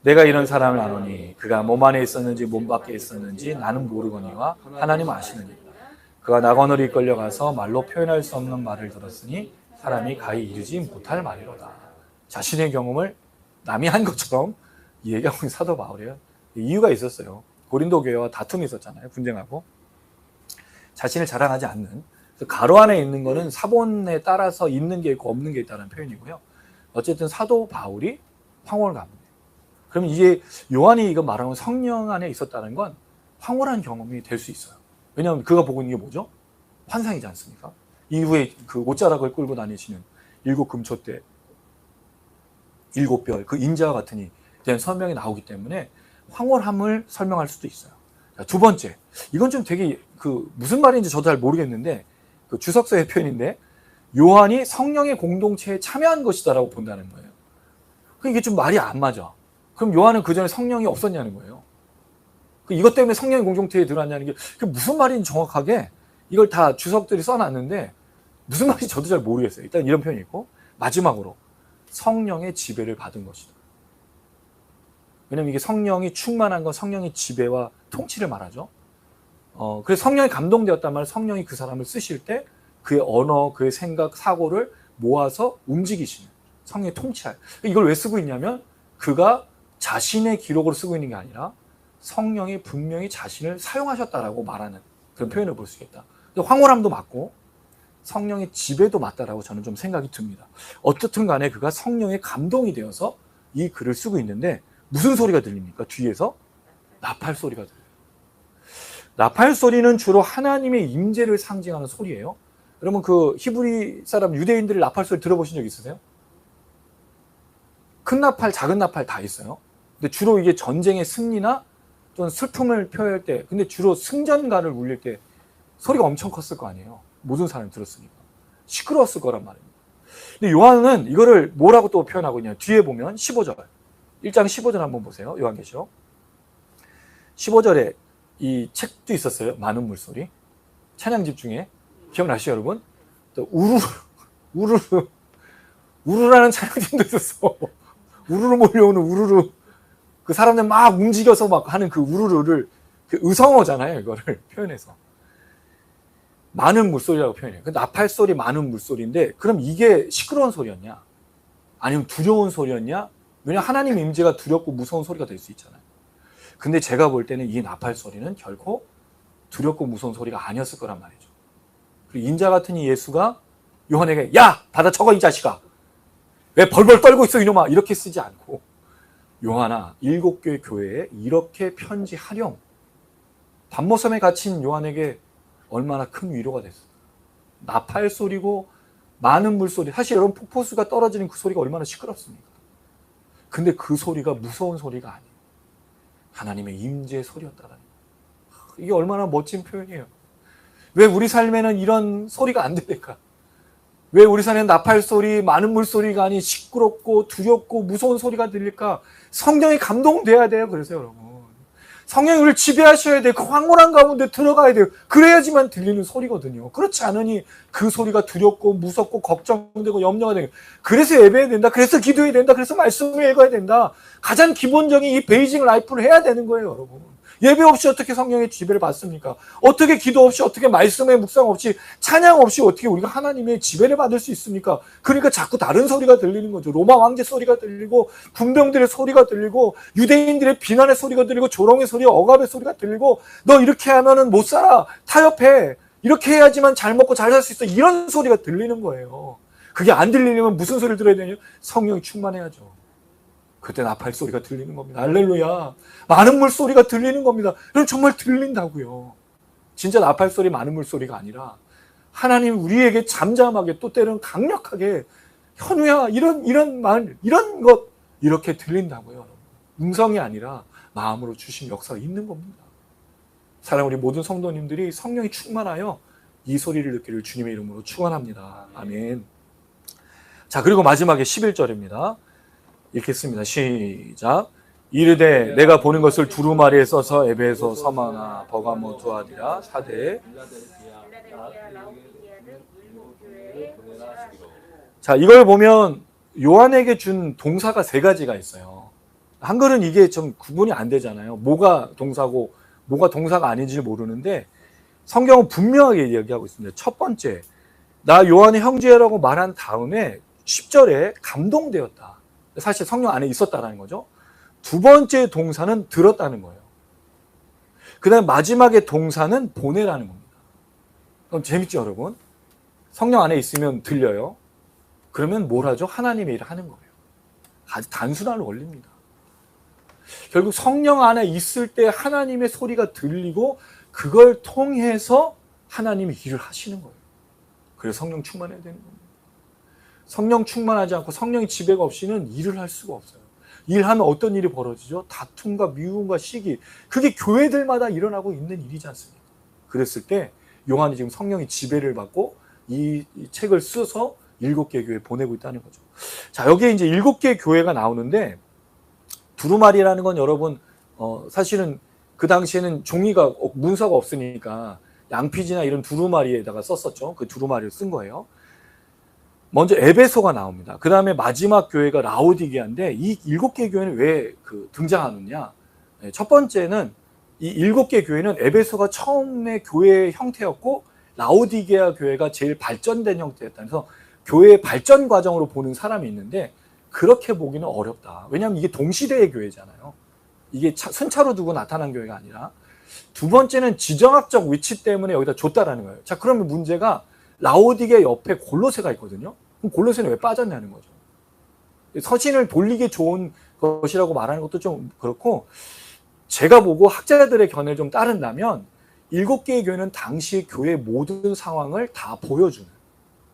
S1: 내가 이런 사람을 아노니 그가 몸 안에 있었는지 몸 밖에 있었는지 나는 모르거니와 하나님 아시느니라. 그가 낙원으로 이끌려가서 말로 표현할 수 없는 말을 들었으니 사람이 가히 이르지 못할 말이로다. 자신의 경험을 남이 한 것처럼 얘기하고 있는 사도 바울이에요. 이유가 있었어요. 고린도 교회와 다툼이 있었잖아요. 분쟁하고. 자신을 자랑하지 않는. 가로 안에 있는 거는 사본에 따라서 있는 게 있고 없는 게 있다는 표현이고요. 어쨌든 사도 바울이 황홀감이에요. 그러면 이게 요한이 이거 말하는 성령 안에 있었다는 건 황홀한 경험이 될 수 있어요. 왜냐하면 그가 보고 있는 게 뭐죠? 환상이지 않습니까? 이후에 그 옷자락을 끌고 다니시는 7금초대 7별 그 인자와 같으니 대한 설명이 나오기 때문에 황홀함을 설명할 수도 있어요. 자, 두 번째, 이건 좀 되게 무슨 말인지 저도 잘 모르겠는데 그 주석서의 표현인데 요한이 성령의 공동체에 참여한 것이다라고 본다는 거예요. 이게 좀 말이 안 맞아. 그럼 요한은 그 전에 성령이 없었냐는 거예요. 이것 때문에 성령의 공동체에 들어왔냐는 게 무슨 말인지 정확하게 이걸 다 주석들이 써놨는데 무슨 말인지 저도 잘 모르겠어요. 일단 이런 표현이 있고 마지막으로 성령의 지배를 받은 것이다. 왜냐면 이게 성령이 충만한 건 성령의 지배와 통치를 말하죠. 그래서 성령이 감동되었단 말은 성령이 그 사람을 쓰실 때 그의 언어, 그의 생각, 사고를 모아서 움직이시는 성령의 통치할. 이걸 왜 쓰고 있냐면 그가 자신의 기록으로 쓰고 있는 게 아니라 성령이 분명히 자신을 사용하셨다라고 말하는 그런 표현을 볼 수 있겠다. 황홀함도 맞고 성령의 지배도 맞다라고 저는 좀 생각이 듭니다. 어떻든 간에 그가 성령의 감동이 되어서 이 글을 쓰고 있는데 무슨 소리가 들립니까? 뒤에서 나팔 소리가 들려요. 나팔 소리는 주로 하나님의 임재를 상징하는 소리예요. 여러분 그 히브리 사람 유대인들의 나팔 소리 들어보신 적 있으세요? 큰 나팔, 작은 나팔 다 있어요. 근데 주로 이게 전쟁의 승리나 또는 슬픔을 표현할 때, 근데 주로 승전가를 울릴 때 소리가 엄청 컸을 거 아니에요. 모든 사람이 들었으니까. 시끄러웠을 거란 말입니다. 근데 요한은 이거를 뭐라고 또 표현하고 있냐. 뒤에 보면 15절. 1장 15절 한번 보세요. 요한계시록. 15절에 이 책도 있었어요. 많은 물소리. 찬양집 중에. 기억나시죠, 여러분? 또 우르르라는 찬양집도 있었어. 우르르 몰려오는 우르르. 그 사람들 막 움직여서 막 하는 그 우르르를 그 의성어잖아요. 이거를 표현해서. 많은 물소리라고 표현해요. 그 나팔 소리, 많은 물소리인데 그럼 이게 시끄러운 소리였냐? 아니면 두려운 소리였냐? 왜냐하면 하나님 임재가 두렵고 무서운 소리가 될 수 있잖아요. 근데 제가 볼 때는 이 나팔 소리는 결코 두렵고 무서운 소리가 아니었을 거란 말이죠. 그리고 인자 같은 이 예수가 요한에게 야! 받아 적어 이 자식아! 왜 벌벌 떨고 있어 이놈아! 이렇게 쓰지 않고 요한아 7교회 교회에 이렇게 편지하렴. 단모섬에 갇힌 요한에게 얼마나 큰 위로가 됐을까. 나팔 소리고 많은 물소리. 사실 여러분 폭포수가 떨어지는 그 소리가 얼마나 시끄럽습니까? 근데 그 소리가 무서운 소리가 아니에요. 하나님의 임재의 소리였다라는 거예요. 이게 얼마나 멋진 표현이에요. 왜 우리 삶에는 이런 소리가 안 들릴까? 왜 우리 삶에는 나팔 소리, 많은 물소리가 아닌 시끄럽고 두렵고 무서운 소리가 들릴까? 성령이 감동돼야 돼요. 그래서 여러분. 성령이 우리를 지배하셔야 돼요. 그 황홀한 가운데 들어가야 돼요. 그래야지만 들리는 소리거든요. 그렇지 않으니 그 소리가 두렵고 무섭고 걱정되고 염려가 되고 그래서 예배해야 된다. 그래서 기도해야 된다. 그래서 말씀을 읽어야 된다. 가장 기본적인 이 베이직 라이프를 해야 되는 거예요. 여러분. 예배 없이 어떻게 성령의 지배를 받습니까? 어떻게 기도 없이 어떻게 말씀의 묵상 없이 찬양 없이 어떻게 우리가 하나님의 지배를 받을 수 있습니까? 그러니까 자꾸 다른 소리가 들리는 거죠. 로마 황제 소리가 들리고 군병들의 소리가 들리고 유대인들의 비난의 소리가 들리고 조롱의 소리, 억압의 소리가 들리고 너 이렇게 하면은 못 살아. 타협해. 이렇게 해야지만 잘 먹고 잘 살 수 있어. 이런 소리가 들리는 거예요. 그게 안 들리려면 무슨 소리를 들어야 되냐? 성령이 충만해야죠. 그때 나팔 소리가 들리는 겁니다. 할렐루야. 많은 물소리가 들리는 겁니다. 그럼 정말 들린다고요. 진짜 나팔 소리, 많은 물소리가 아니라 하나님 우리에게 잠잠하게 또 때로는 강력하게 현우야 이런 말 이런 것 이렇게 들린다고요. 음성이 아니라 마음으로 주신 역사가 있는 겁니다. 사랑하는 우리 모든 성도님들이 성령이 충만하여 이 소리를 듣기를 주님의 이름으로 축원합니다. 아멘. 자, 그리고 마지막에 11절입니다. 읽겠습니다. 시작. 이르되 내가 보는 것을 두루마리에 써서 에베소, 서마나, 버가모, 두아디라, 사대. 자, 이걸 보면 요한에게 준 동사가 세 가지가 있어요. 한글은 이게 좀 구분이 안 되잖아요. 뭐가 동사고 뭐가 동사가 아닌지 모르는데 성경은 분명하게 이야기하고 있습니다. 첫 번째, 나 요한의 형제라고 말한 다음에 10절에 감동되었다. 사실 성령 안에 있었다는 거죠. 두 번째 동사는 들었다는 거예요. 그 다음 마지막에 동사는 보내라는 겁니다. 그럼 재밌죠, 여러분? 성령 안에 있으면 들려요. 그러면 뭘 하죠? 하나님의 일을 하는 거예요. 아주 단순한 원리입니다. 결국 성령 안에 있을 때 하나님의 소리가 들리고 그걸 통해서 하나님이 일을 하시는 거예요. 그래서 성령 충만해야 되는 겁니다. 성령 충만하지 않고 성령의 지배가 없이는 일을 할 수가 없어요. 일하면 어떤 일이 벌어지죠? 다툼과 미움과 시기. 그게 교회들마다 일어나고 있는 일이지 않습니까? 그랬을 때 요한이 지금 성령의 지배를 받고 이 책을 써서 7개 교회에 보내고 있다는 거죠. 자, 여기에 이제 7개 교회가 나오는데 두루마리라는 건 여러분 사실은 그 당시에는 종이가 문서가 없으니까 양피지나 이런 두루마리에다가 썼었죠. 그 두루마리를 쓴 거예요. 먼저 에베소가 나옵니다. 그 다음에 마지막 교회가 라오디게아인데 이 7개 교회는 왜 등장하느냐? 첫 번째는 이 7개 교회는 에베소가 처음에 교회의 형태였고 라오디게아 교회가 제일 발전된 형태였다. 그래서 교회의 발전 과정으로 보는 사람이 있는데 그렇게 보기는 어렵다. 왜냐하면 이게 동시대의 교회잖아요. 이게 순차로 두고 나타난 교회가 아니라. 두 번째는 지정학적 위치 때문에 여기다 줬다라는 거예요. 자, 그러면 문제가 라오디게 옆에 골로새가 있거든요. 그럼 골로새는 왜 빠졌냐는 거죠. 서신을 돌리기 좋은 것이라고 말하는 것도 좀 그렇고 제가 보고 학자들의 견해를 좀 따른다면 7개의 교회는 당시 교회의 모든 상황을 다 보여주는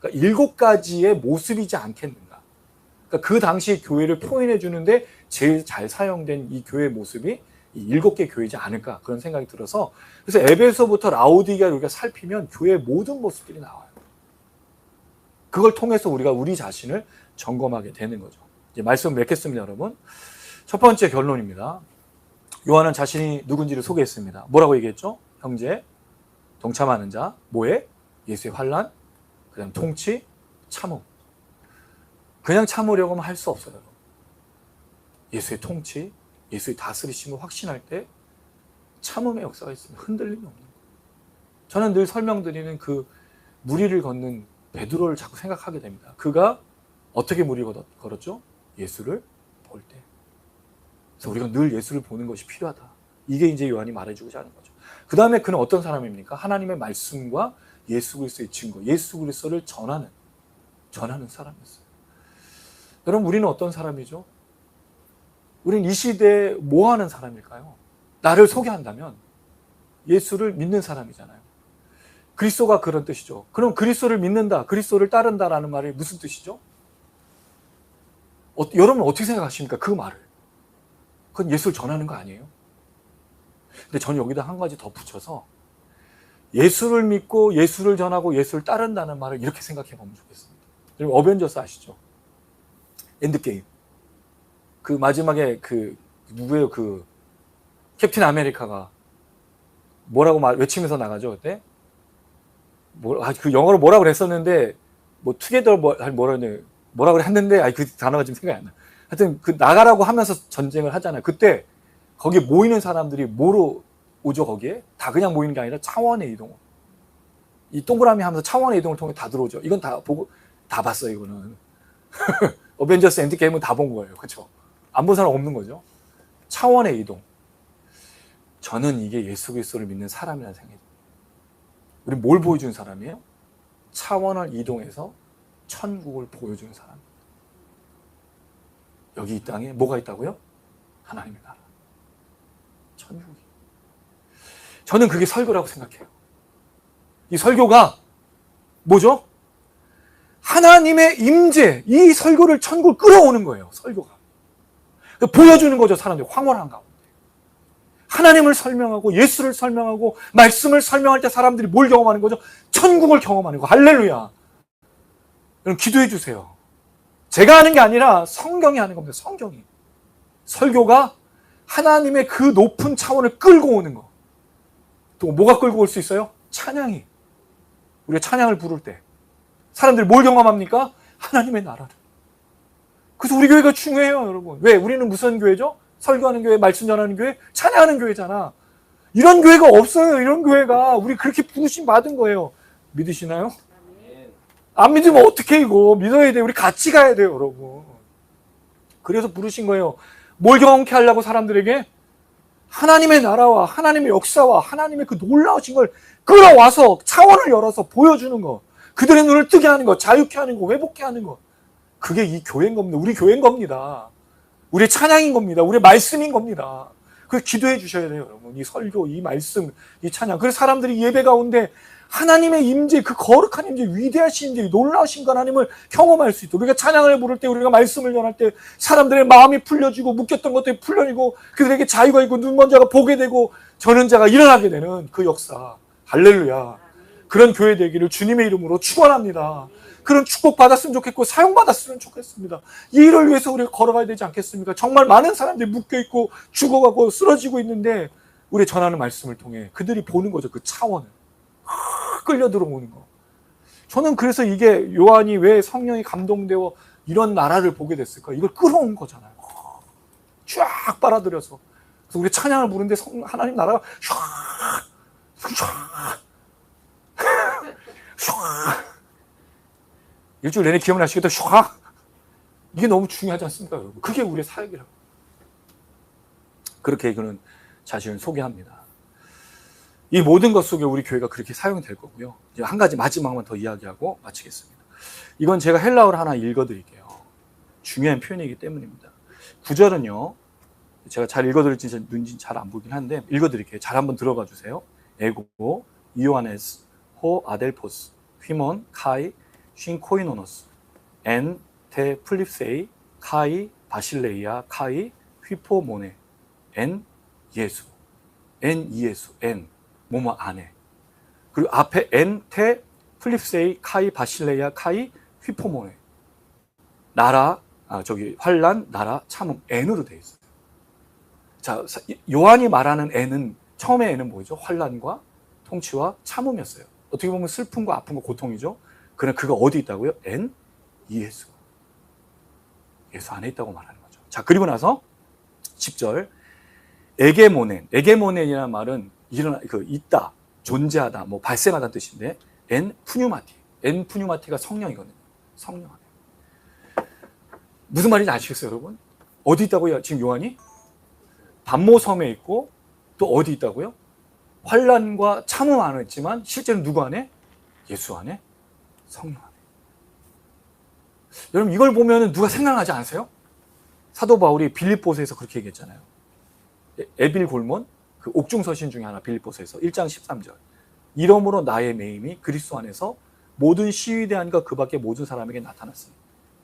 S1: 그러니까 7가지의 모습이지 않겠는가. 그러니까 그 당시 교회를 표현해 주는데 제일 잘 사용된 이 교회의 모습이 이 7개 교회이지 않을까 그런 생각이 들어서 그래서 에베소부터 라오디게아를 우리가 살피면 교회의 모든 모습들이 나와요. 그걸 통해서 우리가 우리 자신을 점검하게 되는 거죠. 이제 말씀 맺겠습니다, 여러분. 첫 번째 결론입니다. 요한은 자신이 누군지를 소개했습니다. 뭐라고 얘기했죠? 형제, 동참하는 자, 뭐에? 예수의 환난, 그 다음 통치, 참음. 그냥 참으려고 하면 할 수 없어요. 예수의 통치, 예수의 다스리심을 확신할 때 참음의 역사가 있습니다. 흔들림이 없는 거예요. 저는 늘 설명드리는 그 무리를 걷는 베드로를 자꾸 생각하게 됩니다. 그가 어떻게 무리를 걸었죠? 예수를 볼 때. 그래서 우리가 늘 예수를 보는 것이 필요하다. 이게 이제 요한이 말해주고자 하는 거죠. 그 다음에 그는 어떤 사람입니까? 하나님의 말씀과 예수 그리스도의 증거, 예수 그리스도를 전하는 사람이었어요. 여러분, 우리는 어떤 사람이죠? 우리는 이 시대에 뭐 하는 사람일까요? 나를 소개한다면 예수를 믿는 사람이잖아요. 그리스도가 그런 뜻이죠. 그럼 그리스도를 믿는다, 그리스도를 따른다라는 말이 무슨 뜻이죠? 여러분 어떻게 생각하십니까? 그 말을. 그건 예수를 전하는 거 아니에요? 근데 저는 여기다 한 가지 더 붙여서 예수를 믿고 예수를 전하고 예수를 따른다는 말을 이렇게 생각해 보면 좋겠습니다. 여러분 어벤져스 아시죠? 엔드게임. 그 마지막에 누구예요? 캡틴 아메리카가 뭐라고 외치면서 나가죠, 그때? 그 영어로 뭐라고 그랬었는데, 투게더 뭐라고 했는데, 그 단어가 지금 생각이 안 나. 하여튼, 나가라고 하면서 전쟁을 하잖아요. 그때, 거기에 모이는 사람들이 뭐로 오죠, 거기에? 다 그냥 모이는 게 아니라 차원의 이동. 이 동그라미 하면서 차원의 이동을 통해 다 들어오죠. 이건 다 보고, 다 봤어요, 이거는. 어벤져스 엔드게임은 다 본 거예요. 그쵸? 안 본 사람 없는 거죠. 차원의 이동. 저는 이게 예수 그리스도를 믿는 사람이라는 생각이 듭니다. 우리 뭘 보여준 사람이에요? 차원을 이동해서 천국을 보여주는 사람. 여기 이 땅에 뭐가 있다고요? 하나님의 나라. 천국이. 저는 그게 설교라고 생각해요. 이 설교가 뭐죠? 하나님의 임재, 이 설교를 천국을 끌어오는 거예요. 설교가. 보여주는 거죠. 사람들이 황홀한 가운데. 하나님을 설명하고 예수를 설명하고 말씀을 설명할 때 사람들이 뭘 경험하는 거죠? 천국을 경험하는 거. 할렐루야. 여러분 기도해 주세요. 제가 하는 게 아니라 성경이 하는 겁니다. 성경이. 설교가 하나님의 그 높은 차원을 끌고 오는 거. 또 뭐가 끌고 올 수 있어요? 찬양이. 우리가 찬양을 부를 때 사람들이 뭘 경험합니까? 하나님의 나라를. 그래서 우리 교회가 중요해요, 여러분. 왜? 우리는 무슨 교회죠? 설교하는 교회, 말씀 전하는 교회, 찬양하는 교회잖아. 이런 교회가 없어요. 이런 교회가. 우리 그렇게 부르심 받은 거예요. 믿으시나요? 안 믿으면 어떻게 이거? 믿어야 돼요. 우리 같이 가야 돼요, 여러분. 그래서 부르신 거예요. 뭘 경험케 하려고 사람들에게? 하나님의 나라와 하나님의 역사와 하나님의 그 놀라우신 걸 끌어와서 차원을 열어서 보여주는 거. 그들의 눈을 뜨게 하는 거, 자유케 하는 거, 회복케 하는 거. 그게 이 교회인 겁니다. 우리 교회인 겁니다. 우리의 찬양인 겁니다. 우리의 말씀인 겁니다. 그래서 기도해 주셔야 돼요, 여러분. 이 설교, 이 말씀, 이 찬양. 그래서 사람들이 예배 가운데 하나님의 임재, 그 거룩한 임재, 위대하신 임재, 놀라우신 하나님을 경험할 수 있도록. 우리가 찬양을 부를 때, 우리가 말씀을 전할 때 사람들의 마음이 풀려지고 묶였던 것들이 풀려지고 그들에게 자유가 있고 눈먼 자가 보게 되고 저는 자가 일어나게 되는 그 역사. 할렐루야. 그런 교회 되기를 주님의 이름으로 축원합니다. 그런 축복 받았으면 좋겠고 사용받았으면 좋겠습니다. 이 일을 위해서 우리가 걸어가야 되지 않겠습니까? 정말 많은 사람들이 묶여있고 죽어가고 쓰러지고 있는데 우리 전하는 말씀을 통해 그들이 보는 거죠. 그 차원을. 끌려 들어오는 거. 저는 그래서 이게 요한이 왜 성령이 감동되어 이런 나라를 보게 됐을까? 이걸 끌어온 거잖아요. 쫙 빨아들여서. 그래서 우리 찬양을 부르는데 하나님 나라가 일주일 내내 기억나시겠다. 이게 너무 중요하지 않습니까, 여러분? 그게 우리의 사역이라고. 그렇게 그는 자신을 소개합니다. 이 모든 것 속에 우리 교회가 그렇게 사용될 거고요. 이제 한 가지 마지막만 더 이야기하고 마치겠습니다. 이건 제가 헬라어를 하나 읽어드릴게요. 중요한 표현이기 때문입니다. 9절은요. 제가 잘 읽어드릴지 눈이 잘 안 보이긴 한데 읽어드릴게요. 잘 한번 들어봐 주세요. 에고, 이오아네스, 호 아델포스, 휘몬, 카이, 쉰 코이노노스, 엔, 테 플립세이, 카이, 바실레이아, 카이, 휘포모네, 엔, 예수, 엔, 이예수, 엔, 뭐뭐 안에. 그리고 앞에 엔, 테, 플립세이, 카이, 바실레이아, 카이, 휘포모네. 나라, 환란, 나라, 참음, N으로 되어 있어요. 자, 요한이 말하는 N은, 처음에 N은 뭐죠? 환란과 통치와 참음이었어요. 어떻게 보면 슬픔과 아픔과 고통이죠. 그러나 그가 어디 있다고요? N, 예수. 예수 안에 있다고 말하는 거죠. 자, 그리고 나서 10절. 에게모넨이라는 말은 있다, 존재하다, 뭐 발생하다는 뜻인데 N 푸뉴마티가 성령이거든요. 성령 안에. 무슨 말인지 아시겠어요, 여러분? 어디 있다고요? 지금 요한이? 반모섬에 있고 또 어디 있다고요? 환란과 참음 안에 있지만 실제는 누구 안에? 예수 안에? 성령 안에. 여러분 이걸 보면 누가 생각나지 않으세요? 사도 바울이 빌립보서에서 그렇게 얘기했잖아요. 에빌 골몬, 그 옥중서신 중에 하나 빌립보서에서 1장 13절. 이러므로 나의 매임이 그리스도 안에서 모든 시위대한과 그 밖의 모든 사람에게 나타났으니.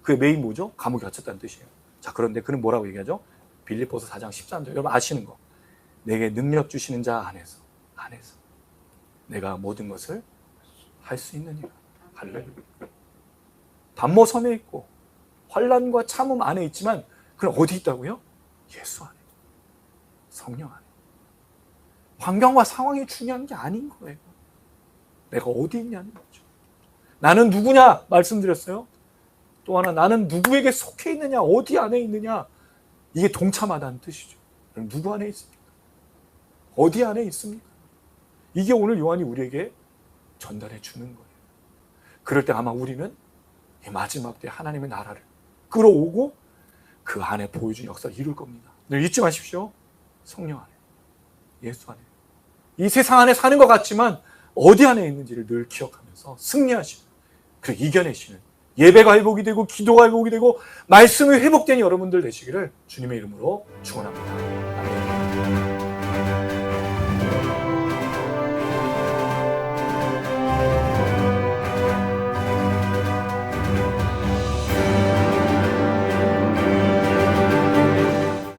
S1: 그의 매임 뭐죠? 감옥에 갇혔다는 뜻이에요. 자, 그런데 그는 뭐라고 얘기하죠? 빌립보서 4장 13절. 여러분 아시는 거. 내게 능력 주시는 자 안에서 내가 모든 것을 할 수 있느니라. 할렐루야. 반모섬에 있고 환란과 참음 안에 있지만 그는 어디 있다고요? 예수 안에. 성령 안에. 환경과 상황이 중요한 게 아닌 거예요. 내가 어디 있냐는 거죠. 나는 누구냐? 말씀드렸어요. 또 하나 나는 누구에게 속해 있느냐? 어디 안에 있느냐? 이게 동참하다는 뜻이죠. 그럼 누구 안에 있습니까? 어디 안에 있습니까? 이게 오늘 요한이 우리에게 전달해 주는 거예요. 그럴 때 아마 우리는 이 마지막 때 하나님의 나라를 끌어오고 그 안에 보여준 역사를 이룰 겁니다. 늘 잊지 마십시오. 성령 안에, 예수 안에. 이 세상 안에 사는 것 같지만 어디 안에 있는지를 늘 기억하면서 승리하시는, 그리고 이겨내시는 예배가 회복이 되고 기도가 회복이 되고 말씀이 회복된 여러분들 되시기를 주님의 이름으로 축원합니다. 아멘.